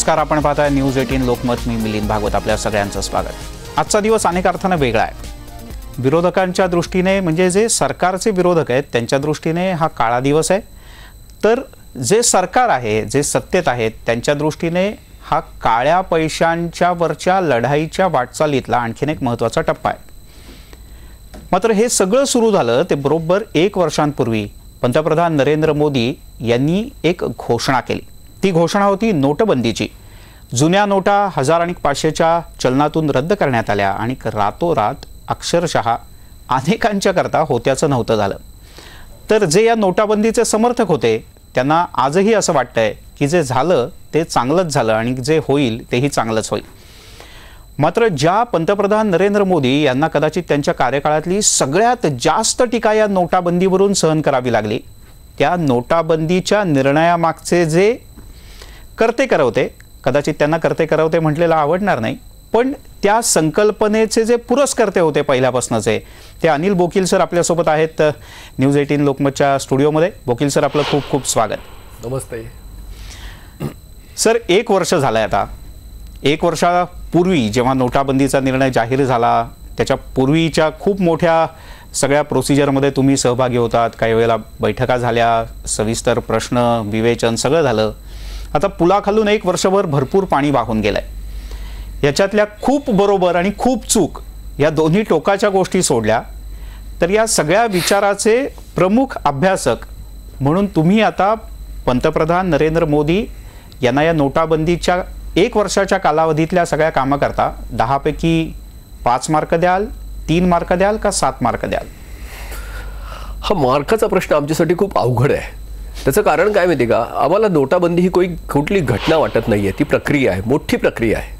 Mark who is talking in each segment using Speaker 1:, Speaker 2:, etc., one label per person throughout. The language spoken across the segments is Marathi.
Speaker 1: नमस्कार, आपण पाहताय न्यूज 18 लोकमत. मी मिलिंद भागवत, आपल्या सगळ्यांचं स्वागत. आजचा दिवस अनेक अर्थाने वेगळा आहे. विरोधकांच्या दृष्टीने, म्हणजे जे सरकारचे विरोधक आहेत त्यांच्या दृष्टीने हा काळा दिवस आहे, तर जे सरकार आहे, जे सत्तेत आहेत त्यांच्या दृष्टीने हा काळ्या पैशांच्या वरच्या लढाईच्या वाटचालीतला आणखीन एक महत्त्वाचा टप्पा आहे. मात्र हे सगळं सुरू झालं ते बरोबर 1 वर्षांपूर्वी पंतप्रधान नरेंद्र मोदी यांनी एक घोषणा केली. ती घोषणा होती नोटबंदीची. जुन्या नोटा 1000 आणि 500च्या चलनातून रद्द करण्यात आल्या आणि रातोरात अक्षरशः अनेकांच्या करता होत्याचं नव्हतं झालं. तर जे या नोटाबंदीचे समर्थक होते त्यांना आजही असं वाटतंय की जे झालं ते चांगलंच झालं आणि जे होईल तेही चांगलंच होईल. मात्र ज्या पंतप्रधान नरेंद्र मोदी यांना कदाचित त्यांच्या कार्यकाळातली सगळ्यात जास्त टीका या नोटाबंदीवरून सहन करावी लागली, त्या नोटाबंदीच्या निर्णयामागचे जे करते करवते, कदाचित त्यांना करते करवते म्हटलेलं आवडणार नाही, पण त्या संकल्पनेचे जे पुरस्कर्ते होते पहिल्यापासूनचे, ते अनिल बोकील सर आपल्यासोबत आहेत न्यूज 18 लोकमतच्या स्टुडिओमध्ये. बोकील सर, आपलं खूप खूप स्वागत.
Speaker 2: नमस्ते
Speaker 1: सर. 1 वर्ष झालंय आता. 1 वर्षापूर्वी जेव्हा नोटाबंदीचा निर्णय जाहीर झाला त्याच्या पूर्वीच्या खूप मोठ्या सगळ्या प्रोसिजरमध्ये तुम्ही सहभागी होतात. काही वेळेला बैठका झाल्या, सविस्तर प्रश्न विवेचन सगळं झालं. आता पुलाखालून 1 वर्षभर भरपूर पाणी वाहून गेलंय. याच्यातल्या खूप बरोबर आणि खूप चूक या दोन्ही टोकाच्या गोष्टी सोडल्या तर या सगळ्या विचाराचे प्रमुख अभ्यासक म्हणून तुम्ही आता पंतप्रधान नरेंद्र मोदी यांना या नोटाबंदीच्या 1 वर्षाच्या कालावधीतल्या सगळ्या कामं करता 10 पैकी 5 मार्क द्याल, 3 मार्क द्याल का 7 मार्क द्याल?
Speaker 2: हा मार्काचा प्रश्न आमच्यासाठी खूप अवघड आहे. त्याचं कारण काय माहिती का, आम्हाला नोटाबंदी ही कुठली घटना वाटत नाहीये, ती प्रक्रिया आहे, मोठी प्रक्रिया आहे.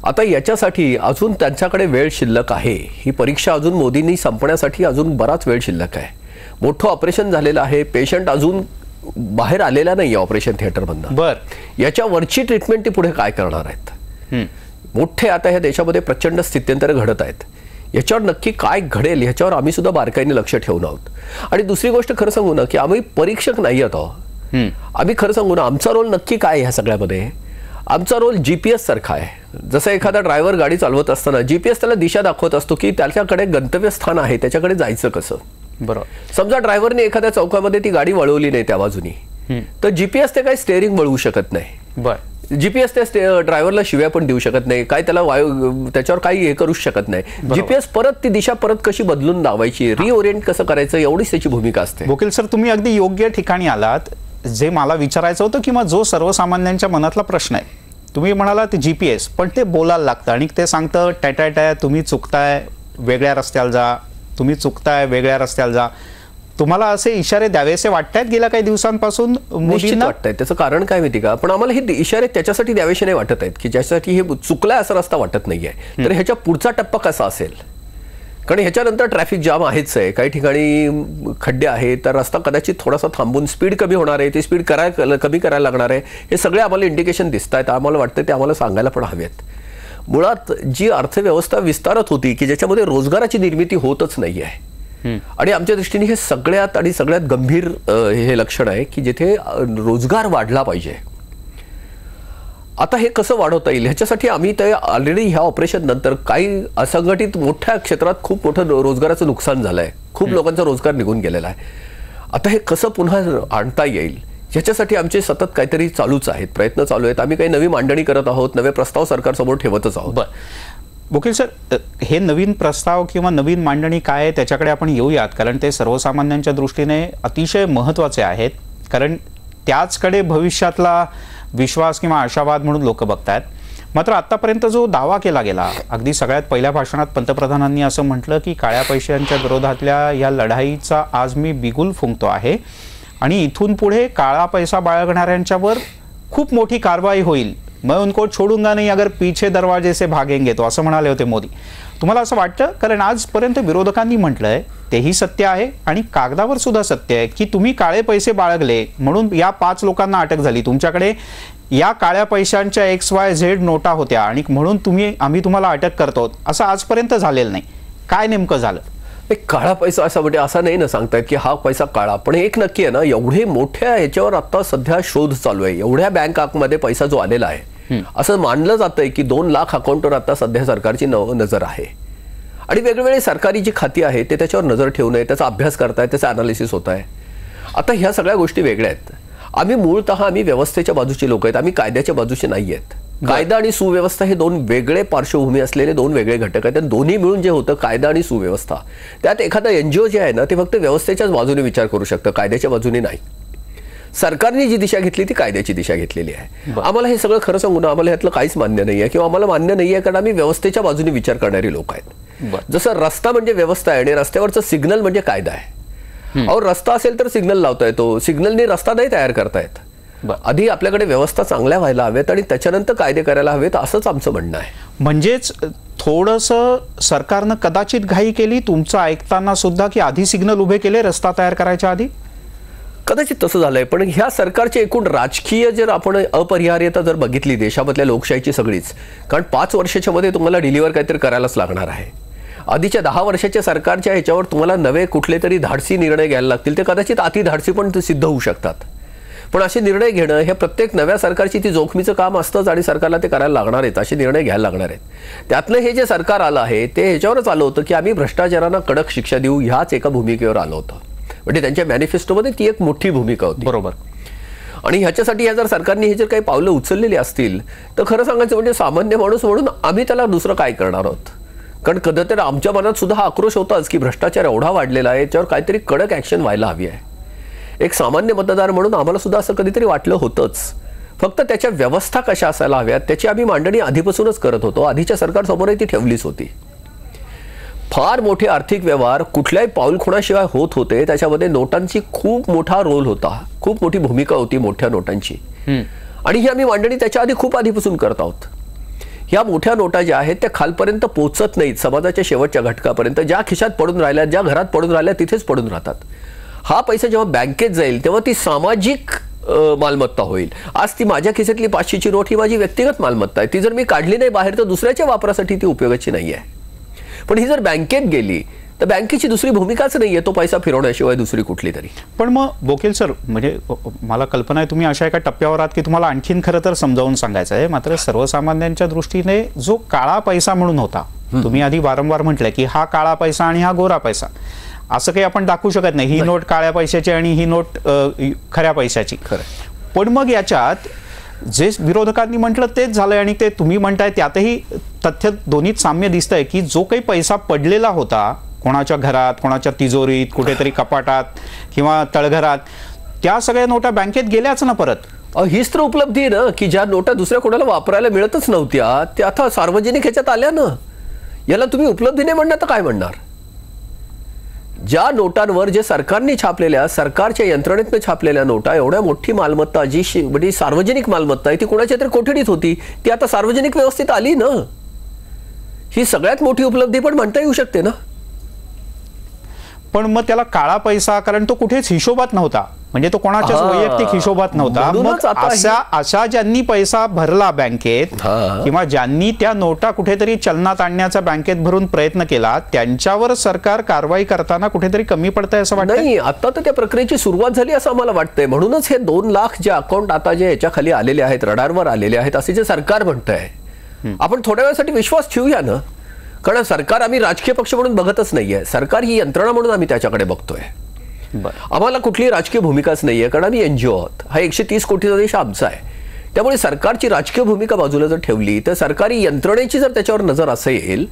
Speaker 2: आता याच्यासाठी अजून त्यांच्याकडे वेळ शिल्लक आहे. ही परीक्षा अजून मोदींनी संपण्यासाठी अजून बराच वेळ शिल्लक आहे. मोठं ऑपरेशन झालेलं आहे, पेशंट अजून बाहेर आलेला नाही आहे ऑपरेशन थिएटरमधनं.
Speaker 1: बरं,
Speaker 2: याच्यावरची ट्रीटमेंट ती पुढे काय करणार आहेत? मोठे आता ह्या देशामध्ये प्रचंड स्थित्यंतर घडत आहेत. याच्यावर नक्की काय घडेल ह्याच्यावर आम्ही सुद्धा बारकाईने लक्ष ठेवून आहोत. आणि दुसरी गोष्ट खरं सांगू ना, की आम्ही परीक्षक नाही आहोत. आम्ही खरं सांगू ना, आमचा रोल नक्की काय आहे ह्या सगळ्यामध्ये? आमचा रोल GPS सारखा आहे. जसं एखादा ड्रायव्हर गाडी चालवत असताना GPS त्याला दिशा दाखवत असतो की त्याच्याकडे गंतव्यस्थान आहे, त्याच्याकडे जायचं कसं.
Speaker 1: बरोबर.
Speaker 2: समजा ड्रायव्हरने एखाद्या चौकामध्ये ती गाडी वळवली नाही त्या बाजूनी, तर GPS ते काही स्टेअरिंग वळवू शकत नाही.
Speaker 1: बरं.
Speaker 2: GPS त्या ड्रायव्हरला शिव्या पण देऊ शकत नाही, काय त्याला त्याच्यावर काही हे करूच शकत नाही. GPS परत ती दिशा परत कशी बदलून लावायची, रिओरिएंट कसं करायचं, एवढीच त्याची भूमिका असते.
Speaker 1: बोकील सर, तुम्ही अगदी योग्य ठिकाणी आलात. जे मला विचारायचं होतं किंवा जो सर्वसामान्यांच्या मनातला प्रश्न आहे, तुम्ही म्हणालात GPS, पण ते बोलायला लागतं आणि ते सांगतं टॅटॅटॅ, तुम्ही चुकताय, वेगळ्या रस्त्याला जा, तुम्ही चुकताय, वेगळ्या रस्त्याला जा. तुम्हाला असे इशारे द्यावेसे वाटतायत गेल्या काही दिवसांपासून मोदींना?
Speaker 2: वाटतंय. त्याचं कारण काय माहिती का, पण आम्हाला हे इशारे त्याच्यासाठी द्यावेसे नाही वाटत आहेत की ज्यासाठी हे चुकलाय असा रस्ता वाटत नाहीये. तर ह्याच्या पुढचा टप्पा कसा असेल? कारण ह्याच्यानंतर ट्रॅफिक जाम आहेच आहे, काही ठिकाणी खड्डे आहेत, तर रस्ता कदाचित थोडासा थांबून स्पीड कमी होणार आहे, ती स्पीड कमी करायला लागणार आहे. हे सगळे आम्हाला इंडिकेशन दिसत आहेत. आम्हाला वाटतं ते आम्हाला सांगायला पण हवेत. मुळात जी अर्थव्यवस्था विस्तारत होती की ज्याच्यामध्ये रोजगाराची निर्मिती होतच नाही आहे, आणि आमच्या दृष्टीने हे सगळ्यात गंभीर हे लक्षण आहे की जिथे रोजगार वाढला पाहिजे. आता हे कसं वाढवता येईल ह्याच्यासाठी आम्ही ते ऑलरेडी ह्या ऑपरेशन नंतर काही असंघटित मोठ्या क्षेत्रात खूप मोठं रोजगाराचं नुकसान झालं आहे, खूप लोकांचा रोजगार निघून गेलेला आहे. आता हे कसं पुन्हा आणता येईल ह्याच्यासाठी आमचे सतत काहीतरी चालूच आहेत, प्रयत्न चालू आहेत. आम्ही काही नवी मांडणी करत आहोत, नवे प्रस्ताव सरकारसमोर ठेवतच आहोत.
Speaker 1: बरं बोकील सर, हे नवीन प्रस्ताव किंवा नवीन मांडणी काय आहे त्याच्याकडे आपण येऊयात, कारण ते सर्वसामान्यांच्या दृष्टीने अतिशय महत्त्वाचे आहेत. कारण त्याचकडे भविष्यातला विश्वास किंवा आशावाद म्हणून लोक बघतायत. मात्र आतापर्यंत जो दावा केला गेला, अगदी सगळ्यात पहिल्या भाषणात पंतप्रधानांनी असं म्हटलं की काळ्या पैशांच्या विरोधातल्या या लढाईचा आज मी बिगुल फुंकतो आहे आणि इथून पुढे काळा पैसा बाळगणाऱ्यांच्यावर खूप मोठी कारवाई होईल. मैं उनको छोडूंगा नहीं अगर पीछे दरवाजे से भागेंगे तो, असं म्हणाले होते मोदी. तुम्हाला असं वाटतं? कारण आजपर्यंत विरोधकांनी म्हटलंय तेही सत्य आहे आणि कागदावर सुद्धा सत्य आहे की तुम्ही काळे पैसे बाळगले म्हणून या 5 लोकांना अटक झाली, तुमच्याकडे या काळ्या पैशांच्या XYZ नोटा होत्या आणि म्हणून आम्ही तुम्हाला अटक करतो, असं आजपर्यंत झालेलं नाही. काय नेमकं झालं?
Speaker 2: काळा पैसा असा म्हणजे असा नाही ना सांगतायत की हा पैसा काळा, पण एक नक्की आहे ना, एवढे मोठ्या ह्याच्यावर आता सध्या शोध चालू आहे. एवढ्या बँक अकाउंटमध्ये पैसा जो आलेला आहे असं मानलं जातंय की 2 लाख अकाउंटवर आता सध्या सरकारची नजर आहे आणि वेगवेगळी सरकारी जी खाती आहेत ते त्याच्यावर नजर ठेवून आहे, त्याचा अभ्यास करतायत, त्याचा अनालिसिस होत आहे. आता ह्या सगळ्या गोष्टी वेगळ्या आहेत. आम्ही मूळतः व्यवस्थेच्या बाजूचे लोक आहेत, आम्ही कायद्याच्या बाजूचे नाही आहेत. कायदा आणि सुव्यवस्था हे 2 वेगळे पार्श्वभूमी असलेले 2 वेगळे घटक आहेत आणि दोन्ही मिळून जे होतं कायदा आणि सुव्यवस्था, त्यात एखादा NGO जे आहे ना ते फक्त व्यवस्थेच्याच बाजूने विचार करू शकतं, कायद्याच्या बाजूने नाही. सरकारने जी दिशा घेतली ती कायद्याची दिशा घेतलेली आहे. आम्हाला हे सगळं खरं सांगू ना, आम्हाला ह्यातलं काहीच मान्य नाही आहे किंवा आम्हाला मान्य नाही आहे कारण आम्ही व्यवस्थेच्या बाजूने विचार करणारी लोक आहेत. जसं रस्ता म्हणजे व्यवस्था आहे आणि रस्त्यावरचं सिग्नल म्हणजे कायदा आहे. अहो, रस्ता असेल तर सिग्नल लावता येतो, सिग्नलने रस्ता नाही तयार करता येत. आधी आपल्याकडे व्यवस्था चांगल्या व्हायला हव्यात आणि त्याच्यानंतर कायदे करायला हवेत, असंच आमचं म्हणणं आहे.
Speaker 1: म्हणजेच थोडंसं सरकारनं कदाचित घाई केली तुमचं ऐकताना सुद्धा, की आधी सिग्नल उभे केले रस्ता तयार करायच्या आधी.
Speaker 2: कदाचित तसं झालंय, पण ह्या सरकारचे एकूण राजकीय जर आपण अपरिहार्यता जर बघितली देशामधल्या लोकशाहीची सगळीच, कारण 5 वर्षाच्या मध्ये तुम्हाला डिलिव्हर काहीतरी करायलाच लागणार आहे. आधीच्या 10 वर्षाच्या सरकारच्या ह्याच्यावर तुम्हाला नवे कुठले तरी धाडसी निर्णय घ्यायला लागतील, ते कदाचित अति धाडसी पण सिद्ध होऊ शकतात. पण असे निर्णय घेणं हे प्रत्येक नव्या सरकारची ती जोखमीचं काम असतंच आणि सरकारला ते करायला लागणार आहेत, असे निर्णय घ्यायला लागणार आहेत. त्यातलं हे जे सरकार आलं आहे ते ह्याच्यावरच आलं होतं की आम्ही भ्रष्टाचारांना कडक शिक्षा देऊ, ह्याच एका भूमिकेवर आलं होतं. म्हणजे त्यांच्या मॅनिफेस्टोमध्ये ती एक मोठी भूमिका होती.
Speaker 1: बरोबर.
Speaker 2: आणि ह्याच्यासाठी जर सरकारने हे जर काही पावलं उचललेली असतील तर खरं सांगायचं म्हणजे सामान्य माणूस म्हणून आम्ही त्याला दुसरं काय करणार आहोत. कारण कधीतरी आमच्या मनात सुद्धा हा आक्रोश होताच की भ्रष्टाचार एवढा वाढलेला आहे, याच्यावर काहीतरी कडक ॲक्शन व्हायला हवी आहे. एक सामान्य मतदार म्हणून आम्हाला सुद्धा असं कधीतरी वाटलं होतंच. फक्त त्याच्या व्यवस्था कशा असायला हव्यात त्याची आम्ही मांडणी आधीपासूनच करत होतो. आधीच्या सरकारसमोरही ती ठेवलीच होती. फार मोठे आर्थिक व्यवहार कुठल्याही पाऊलखुणाशिवाय होत होते, त्याच्यामध्ये नोटांची खूप मोठा रोल होता, खूप मोठी भूमिका होती मोठ्या नोटांची. आणि ही आम्ही मांडणी त्याच्या आधी खूप आधीपासून करत आहोत. ह्या मोठ्या नोटा ज्या आहेत त्या खालपर्यंत पोहोचत नाहीत, समाजाच्या शेवटच्या घटकापर्यंत. ज्या खिशात पडून राहिल्या, ज्या घरात पडून राहिल्या तिथेच पडून राहतात. हा पैसा जेव्हा बँकेत जाईल तेव्हा ती सामाजिक मालमत्ता होईल. आज ती माझ्या खिशातली 500ची नोट ही माझी व्यक्तिगत मालमत्ता आहे. ती जर मी काढली नाही बाहेर तर दुसऱ्याच्या वापरासाठी ती उपयोगाची नाही आहे. पण ही जर बँकेत गेली तर बँकेची दुसरी भूमिकाच नाही आहे तो पैसा फिरवण्याशिवाय दुसरी कुठली तरी.
Speaker 1: पण मग बोकेल सर, म्हणजे मला कल्पना आहे तुम्ही अशा एका टप्प्यावर आहात की तुम्हाला आणखीन खरं तर समजावून सांगायचं आहे. मात्र सर्वसामान्यांच्या दृष्टीने जो काळा पैसा म्हणून होता, तुम्ही आधी वारंवार म्हटलंय की हा काळा पैसा आणि हा गोरा पैसा, असं काही आपण दाखवू शकत नाही. ही नोट काळ्या पैशाची आणि ही नोट खऱ्या पैशाची. खरं. पण मग याच्यात जे विरोधकांनी म्हटलं तेच झालंय आणि ते तुम्ही म्हणताय त्यातही तथ्य दोन्हीत साम्य दिसतंय की जो काही पैसा पडलेला होता कोणाच्या घरात, कोणाच्या तिजोरीत, कुठेतरी कपाटात किंवा तळघरात, त्या सगळ्या नोटा बँकेत गेल्याच ना परत.
Speaker 2: हीच तर उपलब्धी आहे ना की ज्या नोटा दुसऱ्या कोणाला वापरायला मिळतच नव्हत्या त्या आता सार्वजनिक ह्याच्यात आल्या ना. याला तुम्ही उपलब्धी नाही म्हणणार तर काय म्हणणार. ज्या नोटांवर जे सरकारने छापलेल्या, सरकारच्या यंत्रणेतनं छापलेल्या नोटा, एवढ्या मोठी मालमत्ता जी म्हणजे सार्वजनिक मालमत्ता आहे ती कोणाच्या तरी कोठडीत होती, ती आता सार्वजनिक व्यवस्थेत आली ना. ही सगळ्यात मोठी उपलब्धी पण म्हणता येऊ शकते ना.
Speaker 1: पण मग त्याला काळा पैसा, कारण तो कुठेच हिशोबात नव्हता, म्हणजे तो कोणाच्याच वैयक्तिक हिशोबात नव्हता. मग अशा ज्यांनी पैसा भरला बँकेत किंवा ज्यांनी त्या नोटा कुठेतरी चलनात आणण्याचा बँकेत भरून प्रयत्न केला, त्यांच्यावर सरकार कारवाई करताना कुठेतरी कमी पडतंय असं वाटतं.
Speaker 2: नाही, आता तर त्या प्रक्रियेची सुरुवात झाली असं आम्हाला वाटतंय. म्हणूनच हे 2 लाख जे अकाउंट आता जे याच्या खाली आलेले आहेत, रडारवर आलेले आहेत असे जे सरकार म्हणतंय, आपण थोड्या वेळासाठी विश्वास ठेवूया ना. कारण सरकार आम्ही राजकीय पक्ष म्हणून बघतच नाहीये, सरकार ही यंत्रणा म्हणून आम्ही त्याच्याकडे बघतोय. आम्हाला कुठली राजकीय भूमिकाच नाहीये कारण आम्ही NGO आहोत. हा 130 कोटीचा देश आमचा आहे. त्यामुळे सरकारची राजकीय भूमिका बाजूला जर ठेवली तर सरकारी यंत्रणेची जर त्याच्यावर नजर असेल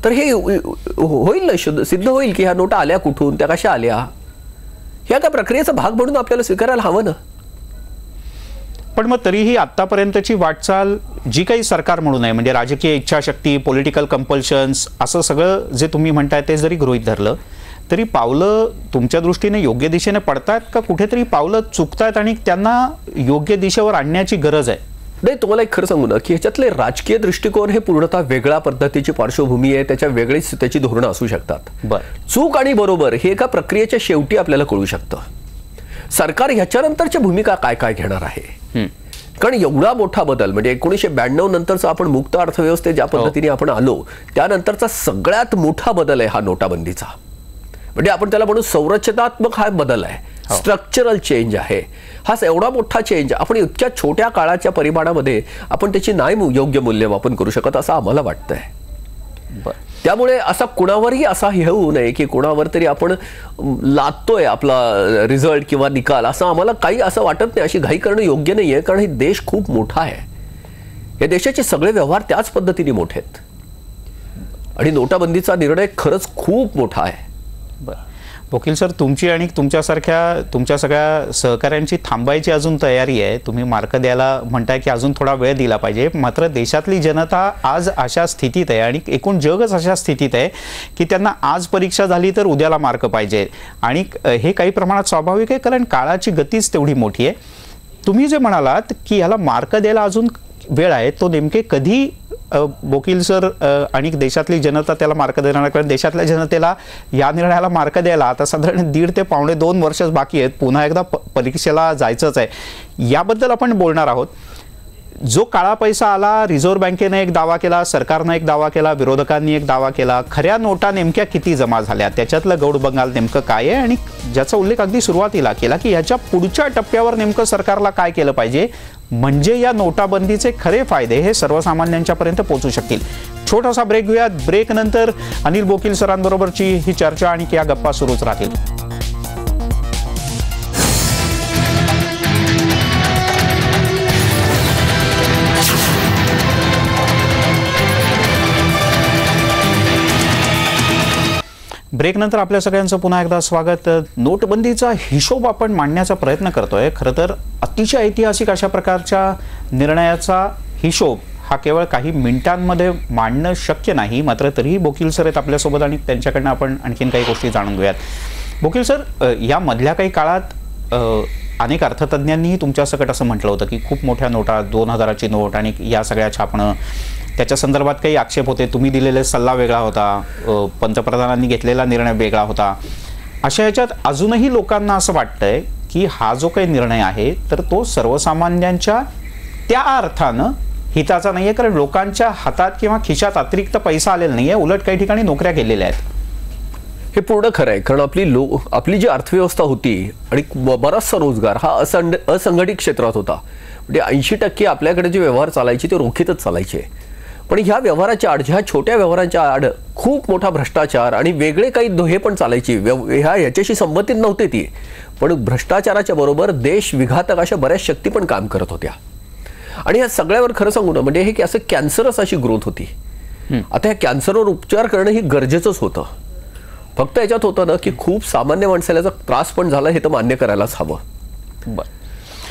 Speaker 2: तर हे होईल ना, सिद्ध होईल की ह्या नोटा आल्या कुठून, त्या कशा आल्या, ह्या त्या प्रक्रियेचा भाग म्हणून आपल्याला स्वीकारायला हवं ना.
Speaker 1: पण मग तरीही आतापर्यंतची वाटचाल जी काही सरकार म्हणून आहे, म्हणजे राजकीय इच्छाशक्ती, पॉलिटिकल कंपल्शन्स, असं सगळं जे तुम्ही म्हणताय ते जरी गृहीत धरलं तरी पावलं तुमच्या दृष्टीने योग्य दिशेने पडतायत का कुठेतरी पावलं चुकतायत आणि त्यांना योग्य दिशेवर आणण्याची गरज आहे?
Speaker 2: नाही, तुम्हाला एक खरं सांगू ना की ह्याच्यातले राजकीय दृष्टिकोन हे पूर्णतः वेगळ्या पद्धतीची पार्श्वभूमी आहे, त्याच्या वेगळीच त्याची धोरणं असू शकतात. चूक आणि बरोबर हे एका प्रक्रियेच्या शेवटी आपल्याला कळू शकतं. सरकार ह्याच्यानंतरच्या भूमिका काय काय घेणार आहे. कारण एवढा मोठा बदल म्हणजे 1992 नंतरचा आपण मुक्त अर्थव्यवस्थेत ज्या पद्धतीने आपण आलो त्यानंतरचा सगळ्यात मोठा बदल आहे हा नोटाबंदीचा. म्हणजे आपण त्याला म्हणू संरचनात्मक हा बदल आहे. स्ट्रक्चरल चेंज आहे. हा एवढा मोठा चेंज आपण इतक्या छोट्या काळाच्या परिमाणामध्ये आपण त्याची नाही योग्य मूल्यमापन करू शकत असं आम्हाला वाटतंय. त्यामुळे असा कुणावरही असा हे होऊ नये की कुणावर तरी आपण लादतोय आपला रिझल्ट किंवा निकाल, असं आम्हाला काही असं वाटत नाही. अशी घाई करणं योग्य नाहीये, कारण हे देश खूप मोठा आहे. या देशाचे सगळे व्यवहार त्याच पद्धतीने मोठे आहेत आणि नोटाबंदीचा निर्णय खरंच खूप मोठा आहे.
Speaker 1: वकील सर, तुमची आणि तुमच्या सगळ्या सहकाऱ्यांची थांबायची अजून तयारी आहे. तुम्ही मार्क द्यायला म्हणताय की अजून थोडा वेळ दिला पाहिजे. मात्र देशातली जनता आज अशा स्थितीत आहे आणि एकूण जगच अशा स्थितीत आहे की त्यांना आज परीक्षा झाली तर उद्याला मार्क पाहिजे. आणि हे काही प्रमाणात स्वाभाविक आहे, कारण काळाची गतीच तेवढी मोठी आहे. तुम्ही जे म्हणालात की याला मार्क द्यायला अजून वेळ आहे, तो नेमके कधी वकील सर आणि देशातली जनता त्याला मार्क देणार? कारण देशातल्या जनतेला या निर्णयाला मार्क द्यायला आता साधारण 1.5 ते पावणे 2 वर्ष बाकी आहेत. पुन्हा एकदा परीक्षेला जायचंच आहे. याबद्दल आपण बोलणार आहोत. जो काळा पैसा आला, रिझर्व्ह बँकेने एक दावा केला, सरकारनं एक दावा केला, विरोधकांनी एक दावा केला. खऱ्या नोटा नेमक्या किती जमा झाल्या, त्याच्यातलं गौड बंगाल नेमकं काय आहे आणि ज्याचा उल्लेख अगदी सुरुवातीला केला की याच्या पुढच्या टप्प्यावर नेमकं सरकारला काय केलं पाहिजे म्हणजे या नोटाबंदीचे खरे फायदे हे सर्वसामान्यांच्यापर्यंत पोहोचू शकतील. छोटासा ब्रेक घेऊयात. ब्रेक नंतर अनिल बोकील सरांबरोबरची ही चर्चा आणि या गप्पा सुरूच राहतील. ब्रेक नंतर आपल्या सगळ्यांचं पुन्हा एकदा स्वागत. नोटबंदीचा हिशोब आपण मांडण्याचा प्रयत्न करतोय. खरं तर अतिशय ऐतिहासिक अशा प्रकारच्या निर्णयाचा हिशोब हा केवळ काही मिनिटांमध्ये मांडणं शक्य नाही. मात्र तरीही बोकील सर आहेत आपल्यासोबत आणि त्यांच्याकडनं आपण आणखीन काही गोष्टी जाणून घेऊयात. बोकील सर, या मधल्या काही काळात अनेक अर्थतज्ञांनीही तुमच्यासकट असं म्हटलं होतं की खूप मोठ्या नोटा, 2000ची नोट आणि या सगळ्या छापणं, त्याच्या संदर्भात काही आक्षेप होते. तुम्ही दिलेला सल्ला वेगळा होता, पंतप्रधानांनी घेतलेला निर्णय वेगळा होता. अशा ह्याच्यात अजूनही लोकांना असं वाटतंय की हा जो काही निर्णय आहे तर तो सर्वसामान्यांच्या त्या अर्थानं हिताचा नाही आहे, कारण लोकांच्या हातात किंवा खिशात अतिरिक्त पैसा आलेला नाही आहे, उलट काही ठिकाणी नोकऱ्या गेलेल्या आहेत.
Speaker 2: हे पूर्ण खरं आहे, कारण आपली जी अर्थव्यवस्था होती आणि बराचसा रोजगार हा असंघटित क्षेत्रात होता. म्हणजे 80% आपल्याकडे जे व्यवहार चालायचे ते रोखीतच चालायचे. पण ह्या व्यवहाराच्या आड, ह्या छोट्या व्यवहारांच्या आड खूप मोठा भ्रष्टाचार आणि वेगळे काही दोहे पण चालायचे. ह्याच्याशी संबंधित नव्हते ती, पण भ्रष्टाचाराच्या बरोबर देश विघातक अशा बऱ्याच शक्ती पण काम करत होत्या. आणि या सगळ्यावर खरं सांगू ना, म्हणजे हे असं कॅन्सरस अशी ग्रोथ होती. आता ह्या कॅन्सरवर उपचार करणं ही गरजेचंच होतं. फक्त याच्यात होतं ना की खूप सामान्य माणसाला याचा त्रास पण झाला, हे तर मान्य करायलाच हवं.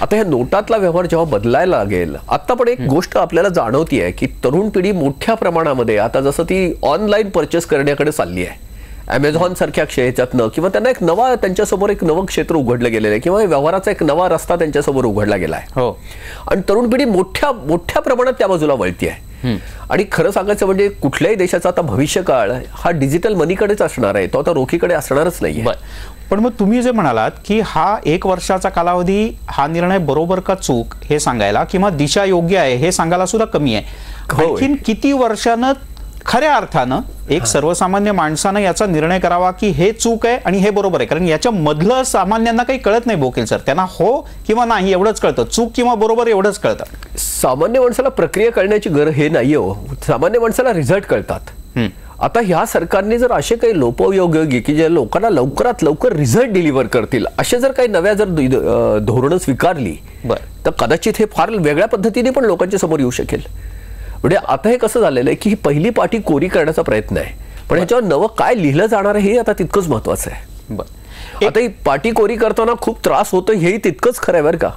Speaker 2: आता ह्या नोटातला व्यवहार जेव्हा बदलायला लागेल, आता पण एक गोष्ट आपल्याला जाणवती आहे की तरुण पिढी मोठ्या प्रमाणामध्ये आता जसं ती ऑनलाईन परचेस करण्याकडे चालली आहे. अमेझॉन सारख्या ह्याच्यातनं किंवा त्यांना त्यांच्यासमोर एक नवं क्षेत्र उघडलं गेलेलं आहे किंवा व्यवहाराचा एक नवा रस्ता त्यांच्यासमोर उघडला गेला आहे.
Speaker 1: हो.
Speaker 2: आणि तरुण पिढी मोठ्या प्रमाणात त्या बाजूला वळती आहे. आणि खरं सांगायचं म्हणजे कुठल्याही देशाचा आता भविष्यकाळ हा डिजिटल मनीकडेच असणार आहे, तो आता रोखीकडे असणारच नाही.
Speaker 1: पण मग तुम्ही जे म्हणालात की हा 1 वर्षाचा कालावधी, हा निर्णय बरोबर का चूक हे सांगायला किंवा दिशा योग्य आहे हे सांगायला सुद्धा कमी आहे. आणखीन किती वर्षानं खऱ्या अर्थानं एक सर्वसामान्य माणसानं याचा निर्णय करावा की हे चूक आहे आणि हे बरोबर आहे? कारण याच्या मधलं सामान्यांना काही कळत नाही बोकील सर. त्यांना हो किंवा नाही एवढंच कळतं, चूक किंवा बरोबर एवढंच कळतं.
Speaker 2: सामान्य माणसाला प्रक्रिया कळण्याची गरज हे नाहीये हो. सामान्य माणसाला रिझल्ट कळतात. आता ह्या सरकारने जर असे काही लोपोपयोगी की जे लोकांना लवकरात लवकर रिझल्ट डिलिव्हर करतील असे जर काही नव्या जर धोरणं स्वीकारली तर कदाचित हे फार वेगळ्या पद्धतीने पण लोकांच्या समोर येऊ शकेल. म्हणजे आता हे कसं झालेलं आहे की ही पहिली पाटी कोरी करण्याचा प्रयत्न आहे, पण ह्याच्यावर नवं काय लिहिलं जाणार आहे हे आता तितकंच महत्वाचं आहे. आता ही पाटी कोरी करताना खूप त्रास होतो हेही तितकंच खरं आहे बरं का.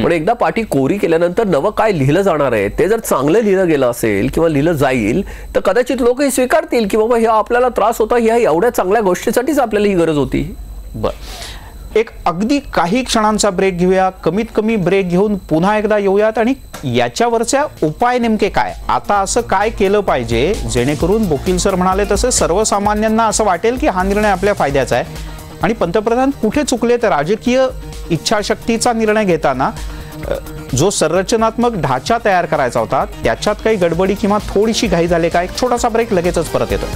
Speaker 2: पण एकदा पाटी कोरी केल्यानंतर नवं काय लिहिलं जाणार आहे ते जर चांगलं लिहिलं गेलं असेल किंवा लिहिलं जाईल तर कदाचित लोक हे स्वीकारतील की बाबा ह्या आपल्याला त्रास होता, ह्या एवढ्या चांगल्या गोष्टीसाठीच आपल्याला ही गरज होती.
Speaker 1: एक अगदी काही क्षणांचा ब्रेक घेऊया. कमीत कमी ब्रेक घेऊन पुन्हा एकदा येऊयात आणि याच्यावरच्या उपाय नेमके काय, आता असं काय केलं पाहिजे जेणेकरून बोकील सर म्हणाले तसं सर्वसामान्यांना असं वाटेल की हा निर्णय आपल्या फायद्याचा आहे. आणि पंतप्रधान कुठे चुकले तर राजकीय इच्छाशक्तीचा निर्णय घेताना जो संरचनात्मक ढाचा तयार करायचा होता त्याच्यात काही गडबडी किंवा थोडीशी घाई झाली का? एक छोटासा ब्रेक, लगेचच परत येतो.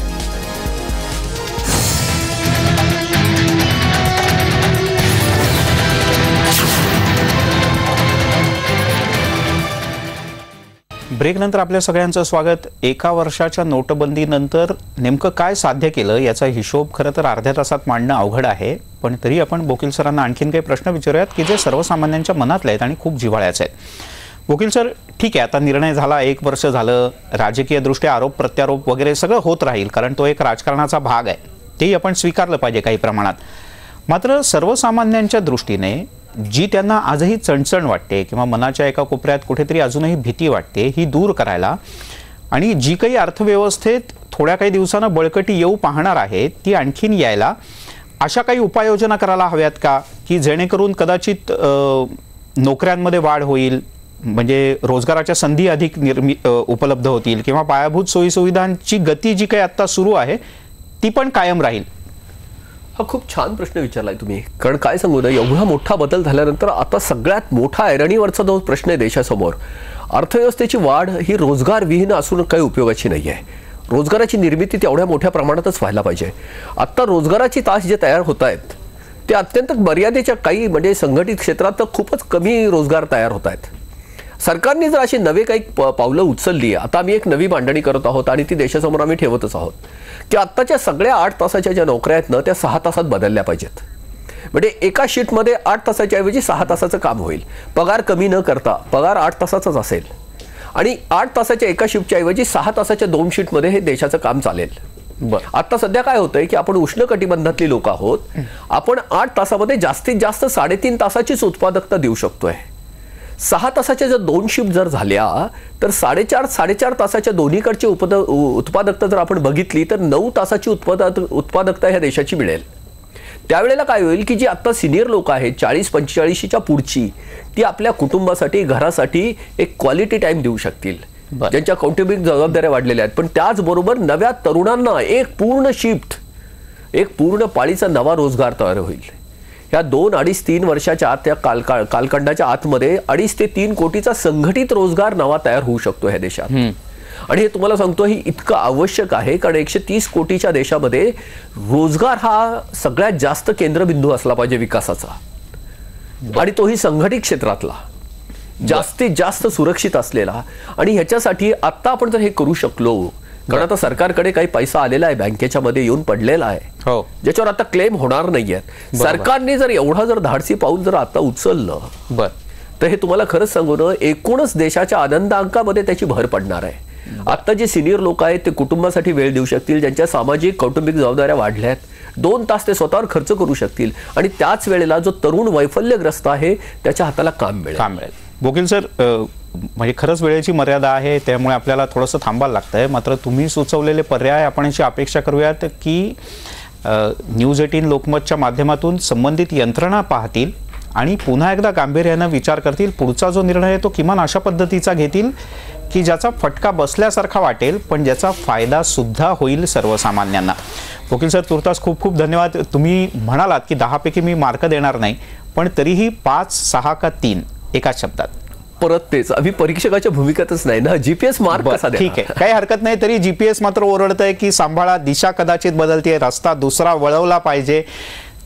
Speaker 1: ब्रेकनंतर आपल्या सगळ्यांचं स्वागत. एका वर्षाच्या नोटबंदीनंतर नेमकं काय साध्य केलं याचा हिशोब खरं तर अर्ध्या तासात मांडणं अवघड आहे, पण तरी आपण बोकील सरांना आणखीन काही प्रश्न विचारूयात की जे सर्वसामान्यांच्या मनातले आहेत आणि खूप जिव्हाळ्याचे आहेत. बोकील सर, ठीक आहे, आता निर्णय झाला, 1 वर्ष झालं, राजकीयदृष्ट्या आरोप प्रत्यारोप वगैरे सगळं होत राहील, कारण तो एक राजकारणाचा भाग आहे, तेही आपण स्वीकारलं पाहिजे काही प्रमाणात. मात्र सर्वसामान्यांच्या दृष्टीने जी त्यांना आजही चणचण वाटते किंवा मनाच्या एका कोपऱ्यात कुठेतरी अजूनही भीती वाटते, ही दूर करायला आणि जी काही अर्थव्यवस्थेत थोड्या काही दिवसांना बळकटी येऊ पाहणार आहे ती आणखीन यायला अशा काही उपाययोजना करायला हव्यात का, की जेणेकरून कदाचित नोकऱ्यांमध्ये वाढ होईल, म्हणजे रोजगाराच्या संधी अधिक उपलब्ध होतील किंवा पायाभूत सोयीसुविधांची गती जी काही आता सुरू आहे ती पण कायम राहील.
Speaker 2: हा खूप छान प्रश्न विचारलाय तुम्ही. कारण काय सांगू ना, एवढा मोठा बदल झाल्यानंतर आता सगळ्यात मोठा ऐरणीवरचा जो प्रश्न आहे देशासमोर, अर्थव्यवस्थेची वाढ ही रोजगार विहीन असून काही उपयोगाची नाही आहे. रोजगाराची निर्मिती तेवढ्या मोठ्या प्रमाणातच व्हायला पाहिजे. आता रोजगाराची तास जे तयार होत आहेत ते अत्यंत मर्यादेच्या काही म्हणजे संघटित क्षेत्रात तर खूपच कमी रोजगार तयार होत आहेत. सरकारने जर अशी नवे काही पावलं उचलली, आता आम्ही एक नवी मांडणी करत आहोत आणि ती देशासमोर आम्ही ठेवतच आहोत की आत्ताच्या सगळ्या 8 तासाच्या ज्या नोकऱ्या आहेत ना त्या 6 तासात बदलल्या पाहिजेत. म्हणजे एका शिफ्टमध्ये 8 तासाच्या ऐवजी 6 तासाचं काम होईल, पगार कमी न करता पगार 8 तासाचाच असेल आणि 8 तासाच्या एका शिफ्टच्या ऐवजी 6 तासाच्या 2 शिफ्टमध्ये हे देशाचं काम चालेल. आता सध्या काय होतंय की आपण उष्ण कटिबंधातली लोक आहोत, आपण 8 तासामध्ये जास्तीत जास्त 3.5 तासाचीच उत्पादकता देऊ शकतोय. 6 तासाच्या जर 2 शिफ्ट जर झाल्या तर 4.5 तासाच्या दोन्हीकडची उत्पादकता जर आपण बघितली तर 9 तासाची उत्पादकता ह्या देशाची मिळेल. त्यावेळेला काय होईल की जी आता सिनियर लोक आहेत 40-45च्या पुढची, ती आपल्या कुटुंबासाठी घरासाठी एक क्वालिटी टाइम देऊ शकतील, ज्यांच्या कौटुंबिक जबाबदाऱ्या वाढलेल्या आहेत. पण त्याचबरोबर नव्या तरुणांना एक पूर्ण शिफ्ट, एक पूर्ण पाळीचा नवा रोजगार तयार होईल. ह्या 2-2.5-3 वर्षाच्या आत, त्या कालखंडाच्या आतमध्ये 2.5 ते 3 कोटीचा संघटित रोजगार नवा तयार होऊ शकतो ह्या देशात. आणि हे तुम्हाला सांगतो ही इतकं आवश्यक आहे कारण 130 कोटीच्या देशामध्ये रोजगार हा सगळ्यात जास्त केंद्रबिंदू असला पाहिजे विकासाचा, आणि तोही संघटित क्षेत्रातला, जास्तीत जास्त सुरक्षित असलेला. आणि ह्याच्यासाठी आता आपण जर हे करू शकलो, कारण आता सरकारकडे काही पैसा आलेला आहे, बँकेच्या मध्ये येऊन पडलेला आहे, ज्याच्यावर आता क्लेम होणार नाहीये. सरकारने जर एवढा जर धाडसी पाऊल जर आता उचललं तर हे तुम्हाला खरंच सांगू ना, एकूणच देशाच्या आनंदांकामध्ये त्याची भर पडणार आहे. आता जे सिनियर लोक आहेत ते कुटुंबासाठी वेळ देऊ शकतील, ज्यांच्या सामाजिक कौटुंबिक जबाबदाऱ्या वाढल्यात, 2 तास ते स्वतःवर खर्च करू शकतील, आणि त्याच वेळेला जो तरुण वैफल्यग्रस्त आहे त्याच्या हाताला काम मिळेल.
Speaker 1: बोकील सर, म्हणजे खरंच वेळेची मर्यादा आहे, त्यामुळे आपल्याला थोडंसं थांबायला लागतंय. मात्र तुम्ही सुचवलेले पर्याय आपण अशी अपेक्षा करूयात की न्यूज 18 लोकमतच्या माध्यमातून संबंधित यंत्रणा पाहतील आणि पुन्हा एकदा गांभीर्यानं विचार करतील. पुढचा जो निर्णय आहे तो किमान अशा पद्धतीचा घेतील की ज्याचा फटका बसल्यासारखा वाटेल, पण ज्याचा फायदा सुद्धा होईल सर्वसामान्यांना. बोकील सर, तुर्तास खूप खूप धन्यवाद. तुम्ही म्हणालात की 10 पैकी मी मार्क देणार नाही, पण तरीही 5, 6 का 3 एकाच शब्दात.
Speaker 2: परत तेच, आम्ही परीक्षकाच्या भूमिकेतच नाही ना, जीपीएस मार्क कसा देणार?
Speaker 1: ठीक आहे, काही हरकत नाही. तरी जीपीएस मात्र ओरडतंय की सांभाळा, दिशा कदाचित बदलते, रस्ता दुसरा वळवला पाहिजे.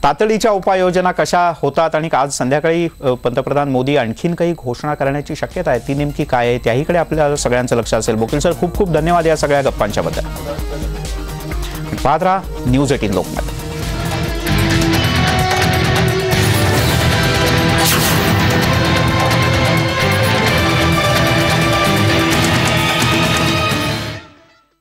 Speaker 1: तातडीच्या उपाययोजना कशा होतात आणि आज संध्याकाळी पंतप्रधान मोदी आणखीन काही घोषणा करण्याची शक्यता आहे, ती नेमकी काय आहे त्याहीकडे आपल्या सगळ्यांचं लक्ष असेल. बोकील सर, खूप खूप धन्यवाद या सगळ्या गप्पांच्या बद्दल. पाहत राहा न्यूज 18 लोकमत.